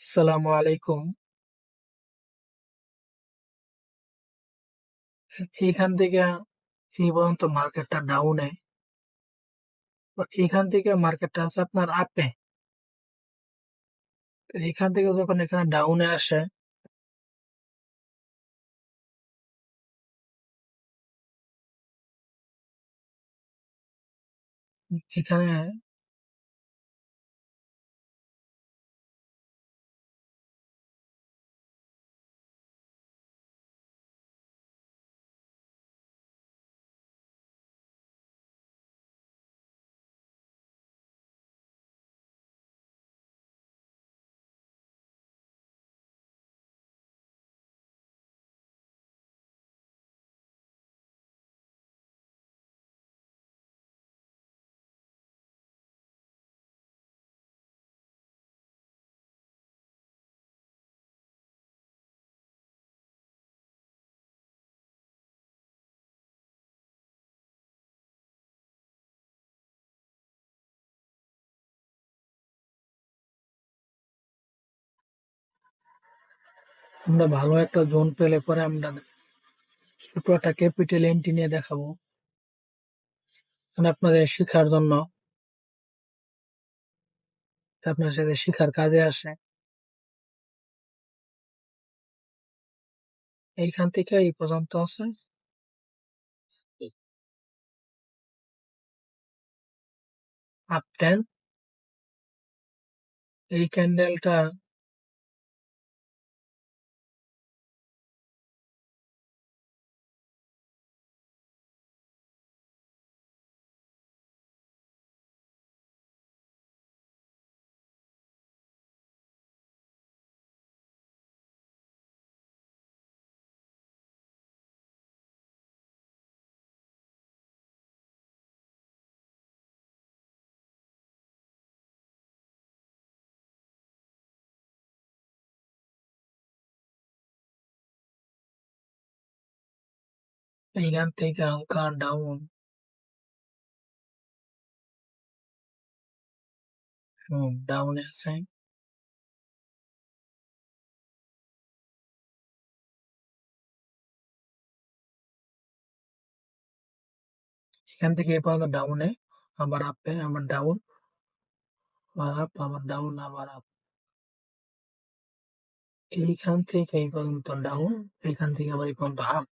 আসসালামু আলাইকুম। এইখান থেকে এই পর্যন্ত মার্কেটটা ডাউনে, এইখান থেকে মার্কেটটা আছে আপনার আপে। এইখান থেকে যখন এখানে ডাউনে আসে, এখানে আমরা ভালো একটা জোন পেলে পরে আমরা ছোট একটা ক্যাপিটাল এন্ট্রি নিয়ে দেখাবো, মানে আপনাদের শিখার জন্য, আপনার সাথে শিখার কাজে আসে। এইখান থেকে এই পর্যন্ত আছে আপ টেন। এই ক্যান্ডেলটা এইখান থেকে হালকা ডাউন, ডাউনে আছে। এখান থেকে এই পর্যন্ত ডাউনে, আবার আপে, আবার ডাউন, আবার আপ, আবার ডাউন, আবার আপ। এইখান থেকে এই পর্যন্ত ডাউন, এইখান থেকে আবার এই পর্যন্ত আপ।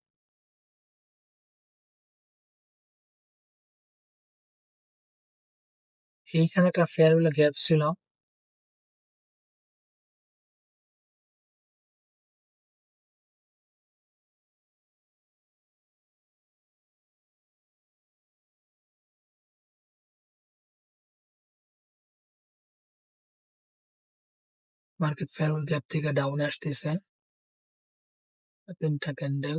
এইখানে একটা ফেয়ার ভ্যালু গ্যাপ ছিল, মার্কেট ফেয়ার ভ্যালু গ্যাপ থেকে ডাউনে আসতেছে। তিনটা ক্যান্ডেল,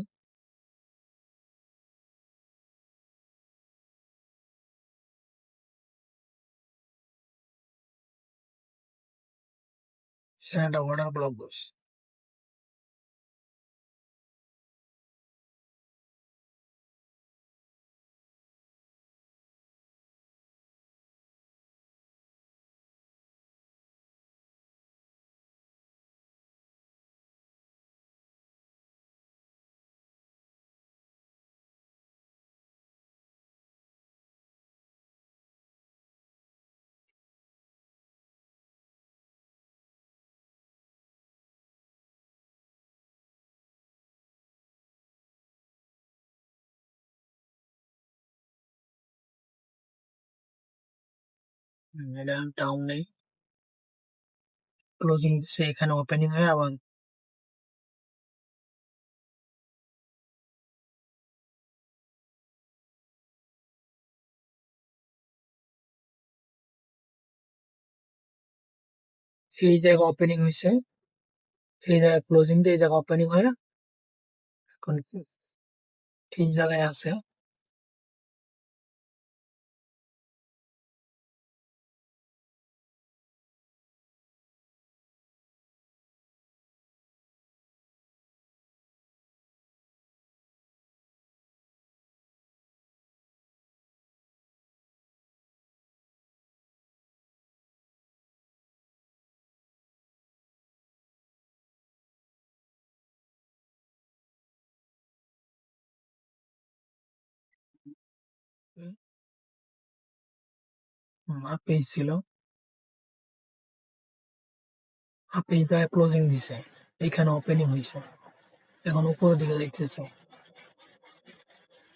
সেখানে একটা অর্ডার ব্লক বসছে। এটা ডাউনে ক্লোজিং দিচ্ছে, এখানে ওপেনিং হয়ে আবার এই জায়গায় ওপেনিং হয়েছে, এই জায়গায় ক্লোজিং দিয়ে এই জায়গায় ওপেনিং হয়ে এখন এই জায়গায় আছে। আপেই ছিল, আপেই যায় ক্লোজিং দিছে, এখানে ওপেনিং হয়েছে, এখন উপরের দিকে যাইতেছে,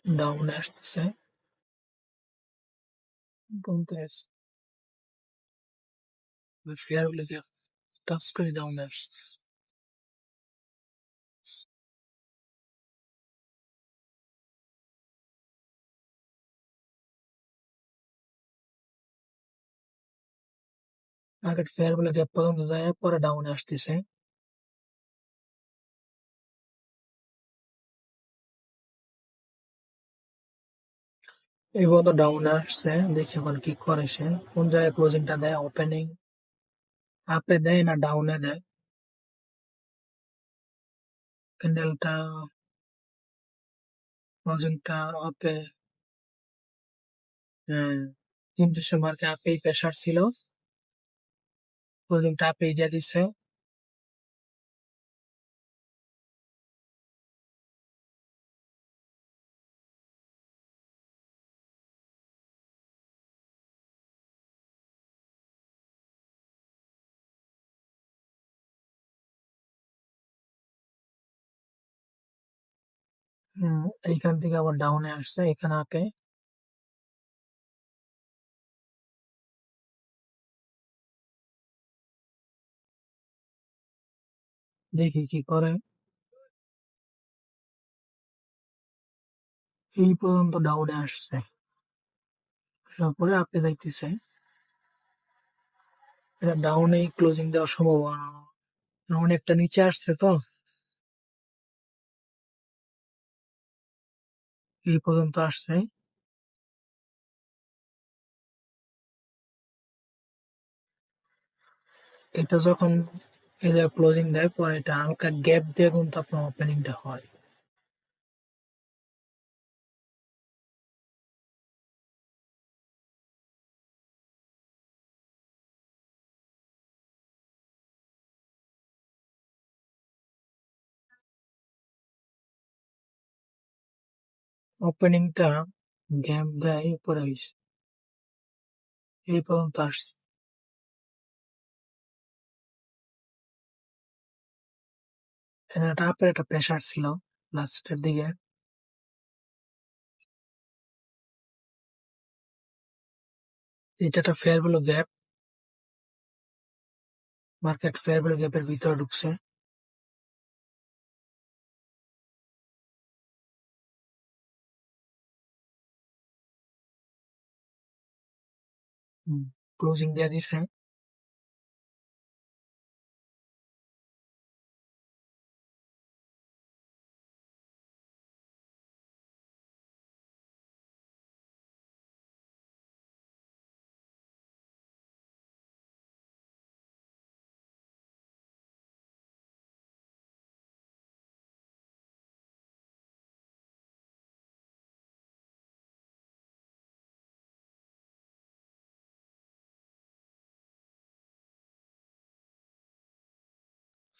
ডাউনে আসতেছে, কমতেছে, ফেয়ার গুলোকে টাচ করে ডাউনে আসতেছে। মার্কেট ফেয়ার গুলো গ্যাপ পর্যন্ত যায়, পরে ডাউনে আসতেছে। এই পর্যন্ত ডাউনে আসছে, দেখি এখন কি করে সে, কোন জায়গায় ক্লোজিংটা দেয়, ওপেনিং আপে দেয় না ডাউনে দেয়। ক্যান্ডেলটা ক্লোজিংটা আপে, কিন্তু সে মার্কে আপেই প্রেসার ছিল, ক্লোজিংটা আপেই দিয়ে দিচ্ছে। এইখান থেকে আবার ডাউনে আসছে, এখানে আপে। দেখি কি করে। এই পর্যন্ত ডাউনে আসছে, তারপরে আপে যাইতেছে। এটা ডাউনে ক্লোজিং দেওয়ার সম্ভাবনা অনেকটা নিচে আসছে তো, এই পর্যন্ত আসছে। এটা যখন এই যে ক্লোজিং দেয়, পরে এটা হালকা গ্যাপ দিয়ে কিন্তু আপনার ওপেনিংটা হয়। ওপেনিংটা গ্যাপ দেয় উপরে হয়েছে, এই পর্যন্ত আসছে। এখানে একটা আপের একটা প্রেসার ছিল লাস্টের দিকে, এটা একটা fair value gap, market fair value গ্যাপের ভিতরে ঢুকছে। ক্লোজিং দিয়ে দিছে।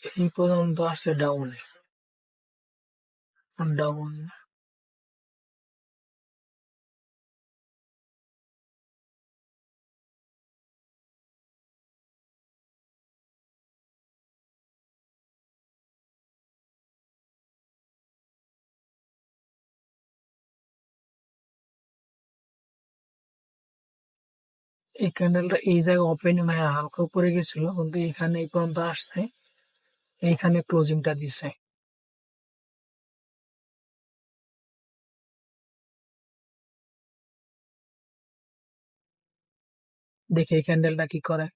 এই পর্যন্ত আসছে ডাউনে, ডাউন। এই ক্যান্ডেলটা এই জায়গায় ওপেনিং হয়ে হালকা উপরে গেছিল, কিন্তু এখানে এই পর্যন্ত আসছে, এইখানে ক্লোজিংটা দিছে। দেখি এই ক্যান্ডেলটা কি করে।